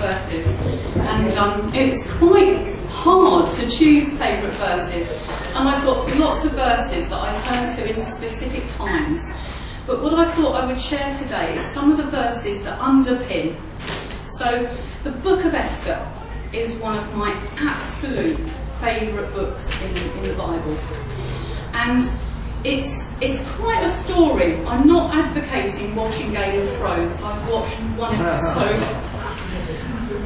verses, and it's quite hard to choose favourite verses, and I've got lots of verses that I turn to in specific times. But what I thought I would share today is some of the verses that underpin. So, the Book of Esther is one of my absolute favourite books in the Bible. And it's quite a story. I'm not advocating watching Game of Thrones. I've watched one episode,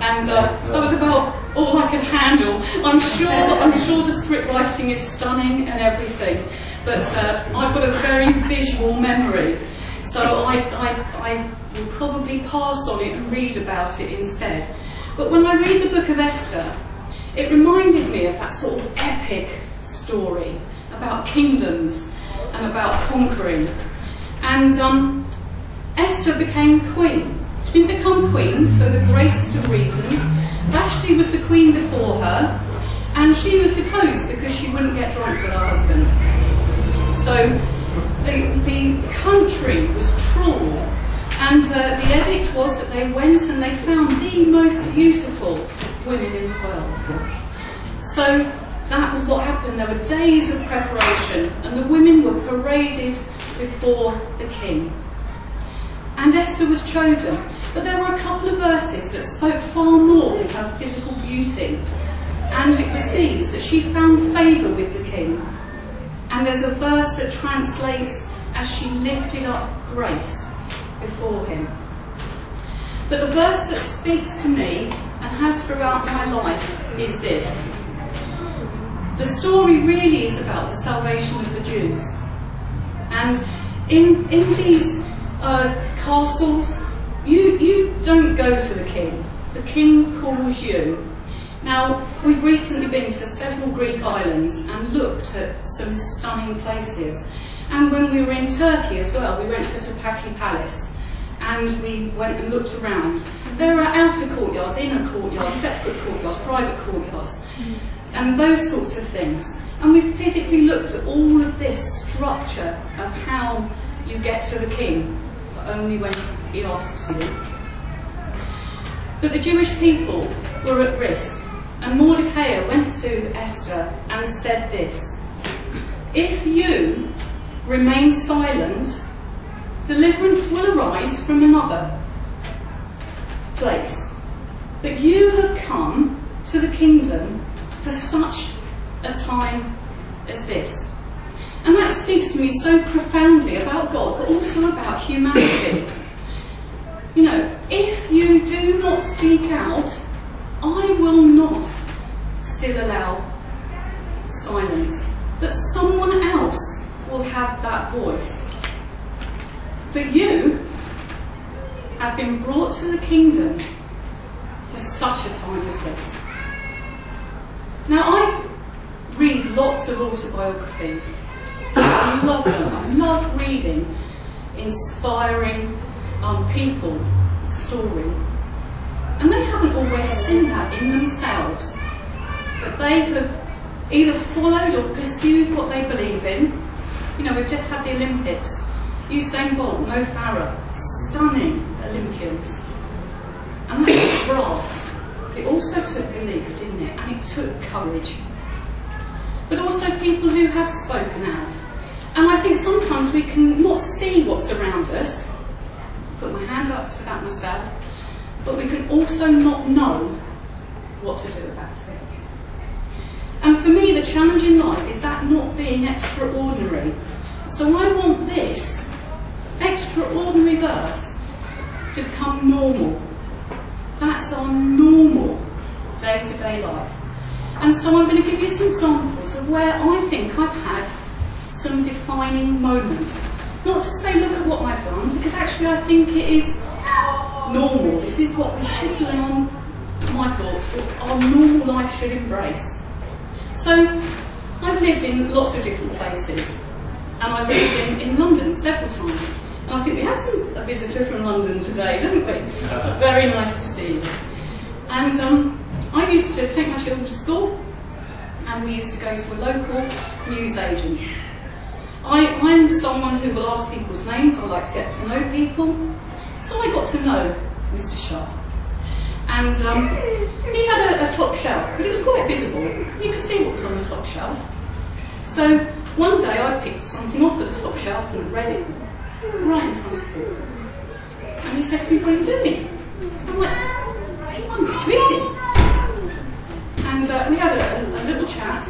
and that was about all I could handle. I'm sure the script writing is stunning and everything, but I've got a very visual memory, so I will probably pass on it and read about it instead. But when I read the Book of Esther, it reminded me of that sort of epic story about kingdoms and about conquering. And Esther became queen. She didn't become queen for the greatest of reasons. Vashti was the queen before her, and she was deposed because she wouldn't get drunk with her husband. So the country was trawled, and the edict was that they went and they found the most beautiful women in the world. So that was what happened. There were days of preparation, and the women were paraded before the king. And Esther was chosen. But there were a couple of verses that spoke far more of her physical beauty. And it was these, that she found favour with the king. And there's a verse that translates as she lifted up grace before him. But the verse that speaks to me, and has throughout my life, is this. The story really is about the salvation of the Jews. And in these castles, you don't go to the king. The king calls you. Now, we've recently been to several Greek islands and looked at some stunning places. And when we were in Turkey as well, we went to Topkapi Palace and we went and looked around. There are outer courtyards, inner courtyards, separate courtyards, private courtyards, and those sorts of things. And we physically looked at all of this structure of how you get to the king, but only when he asks you. But the Jewish people were at risk, and Mordecai went to Esther and said this: if you remain silent, deliverance will arise from another place. But you have come to the kingdom for such a time as this. And that speaks to me so profoundly about God, but also about humanity. You know, if you do not speak out, I will not still allow silence. But someone else will have that voice. But you have been brought to the kingdom for such a time as this. Now, I read lots of autobiographies. I love them. I love reading inspiring people story. And they haven't always seen that in themselves. But they have either followed or pursued what they believe in. You know, we've just had the Olympics. Usain Bolt, Mo Farah, stunning Olympians. And that was graft. It also took belief, didn't it? And it took courage. But also people who have spoken out. And I think sometimes we can not see what's around us. Put my hand up to that myself. But we can also not know what to do about it. And for me, the challenge in life is that not being extraordinary. So I want this extraordinary verse to become normal. That's our normal day-to-day life. And so I'm going to give you some examples of where I think I've had some defining moments. Not to say, look at what I've done, because actually I think it is normal. This is what we should do on my thoughts, what our normal life should embrace. So, I've lived in lots of different places, and I've lived in London several times. And I think we have a visitor from London today, don't we? Very nice to see you. And I used to take my children to school, and we used to go to a local newsagent. I'm someone who will ask people's names. I like to get to know people. So I got to know Mr. Sharp. And he had a top shelf, but it was quite visible. You could see what was on the top shelf. So one day I picked something off at the top shelf and read it right in front of him. And he said to me, "What are you doing?" I'm like, "I'm just reading." And we had a little chat.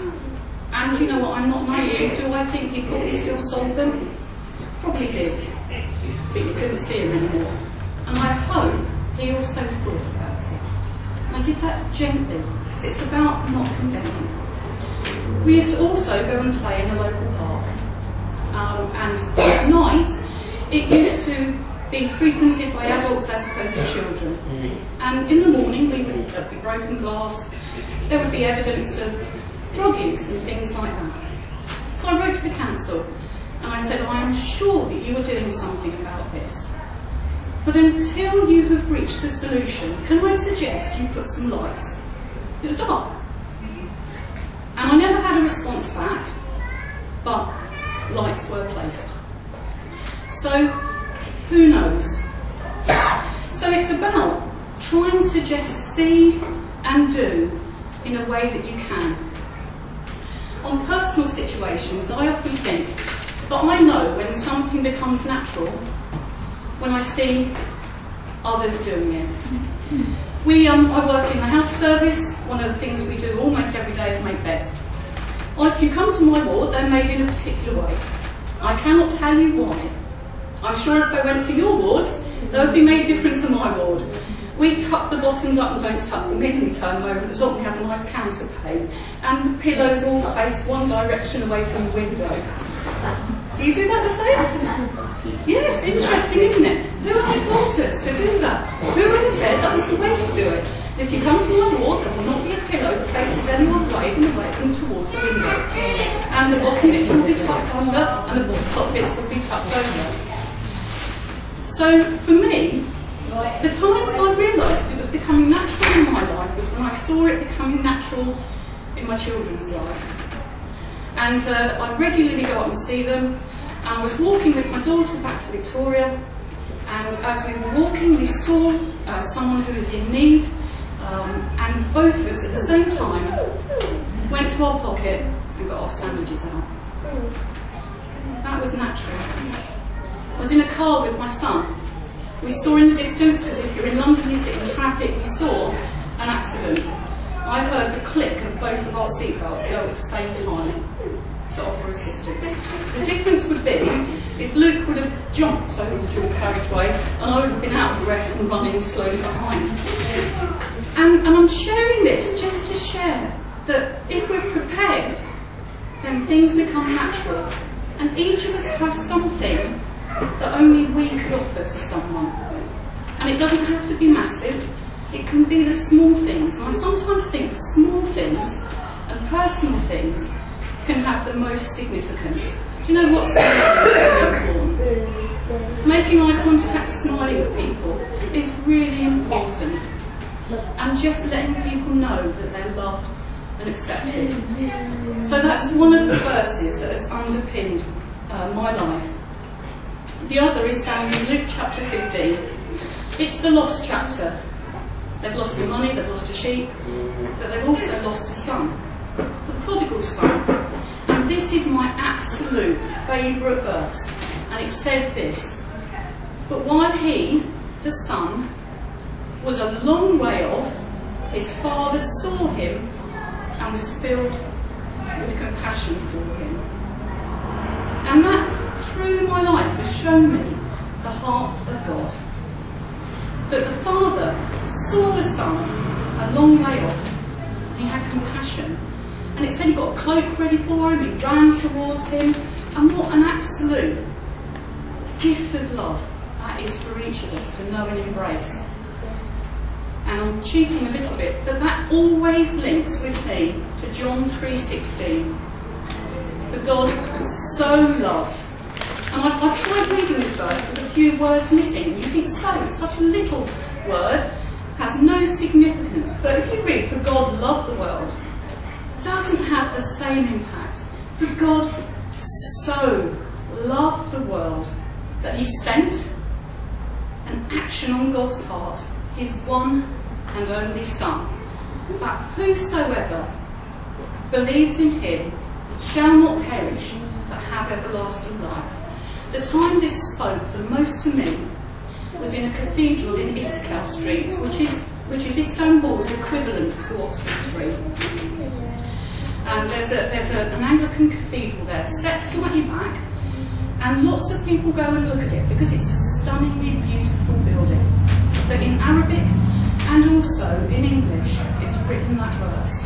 And you know what, I'm not naive. Do I think he probably still sold them? Probably did. But you couldn't see him anymore. And I hope he also thought about it. And I did that gently, because it's about not condemning. We used to also go and play in a local park. And at night, it used to be frequented by adults as opposed to children. And in the morning, there'd be broken glass, there would be evidence of drug use and things like that. So I wrote to the council and I said, "I am sure that you are doing something about this. But until you have reached the solution, can I suggest you put some lights?" It was dark. And I never had a response back, but lights were placed. So, who knows? So it's about trying to just see and do in a way that you can. On personal situations, I often think that I know when something becomes natural when I see others doing it. I work in the health service. One of the things we do almost every day is make beds. If you come to my ward, they're made in a particular way. I cannot tell you why. I'm sure if I went to your wards, they would be made different to my ward. We tuck the bottoms up and don't tuck them in. We turn them over the top and we have a nice counter pane. And the pillows all face one direction away from the window. Do you do that the same? Yes, interesting, isn't it? Who taught us to do that? Who would have said that was the way to do it? If you come to my ward, there will not be a pillow that faces any one way than towards the window. And the bottom bits will be tucked under and the top bits will be tucked over. So, for me, the times I realised it was becoming natural in my life was when I saw it becoming natural in my children's life. And I regularly go up and see them. And I was walking with my daughter back to Victoria, and as we were walking we saw someone who was in need, and both of us at the same time went to our pocket and got our sandwiches out. That was natural. I was in a car with my son. We saw in the distance, because if you're in London you sit in traffic, we saw an accident. I heard the click of both of our seatbelts go at the same time to offer assistance. The difference would be is Luke would have jumped over the dual carriageway and I would have been out of breath and running slowly behind. And I'm sharing this just to share that if we're prepared, then things become natural. And each of us has something that only we could offer to someone. And it doesn't have to be massive, it can be the small things. And I sometimes think the small things and personal things can have the most significance. Do you know what's really important? Making eye contact, smiling at people is really important. And just letting people know that they're loved and accepted. So that's one of the verses that has underpinned my life. The other is found in Luke chapter 15. It's the lost chapter. They've lost their money, they've lost a sheep, but they've also lost a son, the prodigal son. And this is my absolute favourite verse. And it says this: "But while he, the son, was a long way off, his father saw him and was filled with compassion for him." And that, through my life, has shown me the heart of God. That the father saw the son a long way off, and he had compassion. And it said he got a cloak ready for him, he ran towards him, and what an absolute gift of love that is for each of us to know and embrace. And I'm cheating a little bit, but that always links with me to John 3:16. For God so loved. And I've tried reading this verse with a few words missing. You think so, it's such a little word, has no significance. But if you read, for God loved the world, it doesn't have the same impact. For God so loved the world that he sent an action on God's part, his one and only Son, that whosoever believes in him shall not perish, but have everlasting life. The time this spoke the most to me was in a cathedral in Istiklal Street, which is Istanbul's equivalent to Oxford Street. And there's an Anglican cathedral there, set slightly back, and lots of people go and look at it because it's a stunningly beautiful building. But in Arabic and also in English, it's written that verse.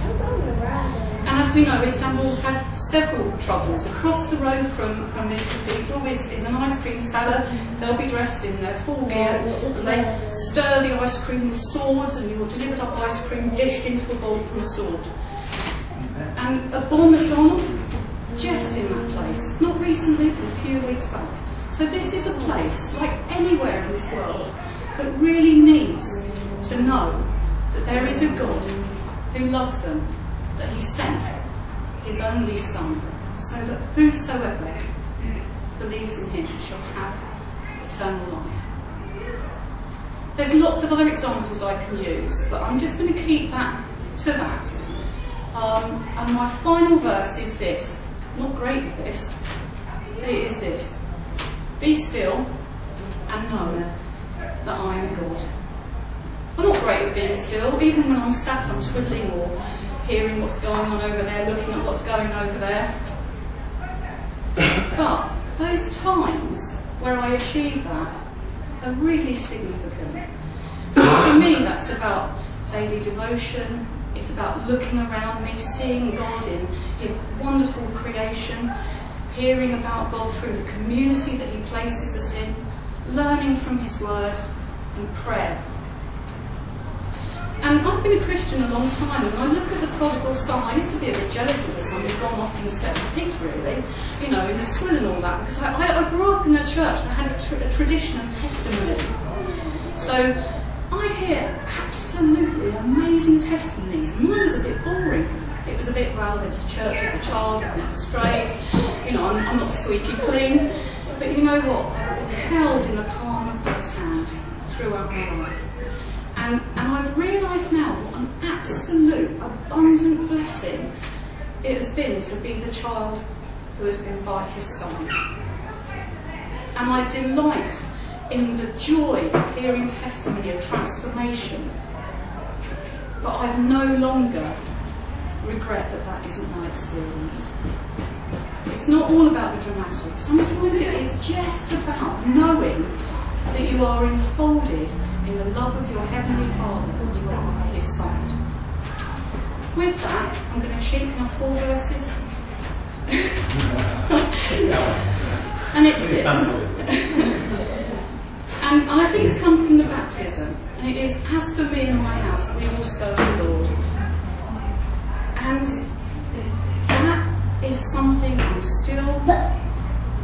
And as we know, Istanbul's had several troubles. Across the road from this cathedral is an ice cream seller. They'll be dressed in their full gear, and they stir the ice cream with swords, and you're delivered up ice cream dished into a bowl from a sword. And a bomb has gone off just in that place, not recently, but a few weeks back. So this is a place, like anywhere in this world, that really needs to know that there is a God who loves them, that he sent his only Son, so that whosoever believes in him shall have eternal life. There's lots of other examples I can use, but I'm just going to keep that to that. And my final verse is this. Not great at this, but it is this. Be still and know that I am God. I'm not great at being still, even when I'm sat, I'm twiddling or hearing what's going on over there, looking at what's going over there. But those times where I achieve that are really significant. For me, that's about daily devotion. It's about looking around me, seeing God in his wonderful creation, hearing about God through the community that he places us in, learning from his word, and prayer. And I've been a Christian a long time, and I look at the prodigal son. I used to be a bit jealous of the son who'd gone off and stepped the pigs, really, in the swill and all that, because I grew up in a church that had a tradition of testimony. So I hear absolutely amazing testimonies. Mine was a bit boring. It was a bit, well, I went to church as a child, I never strayed, I'm not squeaky clean. But you know what? I've been held in the palm of God's hand throughout my life. And I've realised now what an absolute, abundant blessing it has been to be the child who has been by his side. And I delight in the joy of hearing testimony of transformation. But I no longer regret that that isn't my experience. It's not all about the dramatic. Sometimes it is just about knowing that you are enfolded in the love of your Heavenly Father, that you are by his side. With that, I'm going to cheapen off 4 verses. And it's this. And I think it's come from the baptism. And it is, as for me and my house, we will serve the Lord. And that is something I'm still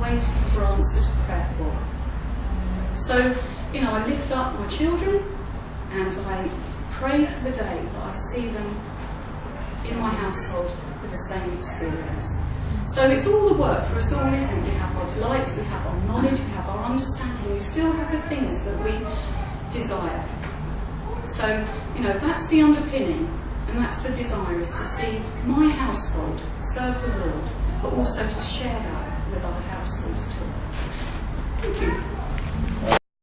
waiting for answer to prayer for. So, I lift up my children and I pray for the day that I see them in my household with the same experience. So it's all the work for us all, isn't it? We have our delights, we have our knowledge, we have our understanding, we still have the things that we desire. So, that's the underpinning, and that's the desire, is to see my household serve the Lord, but also to share that with other households too. Thank you.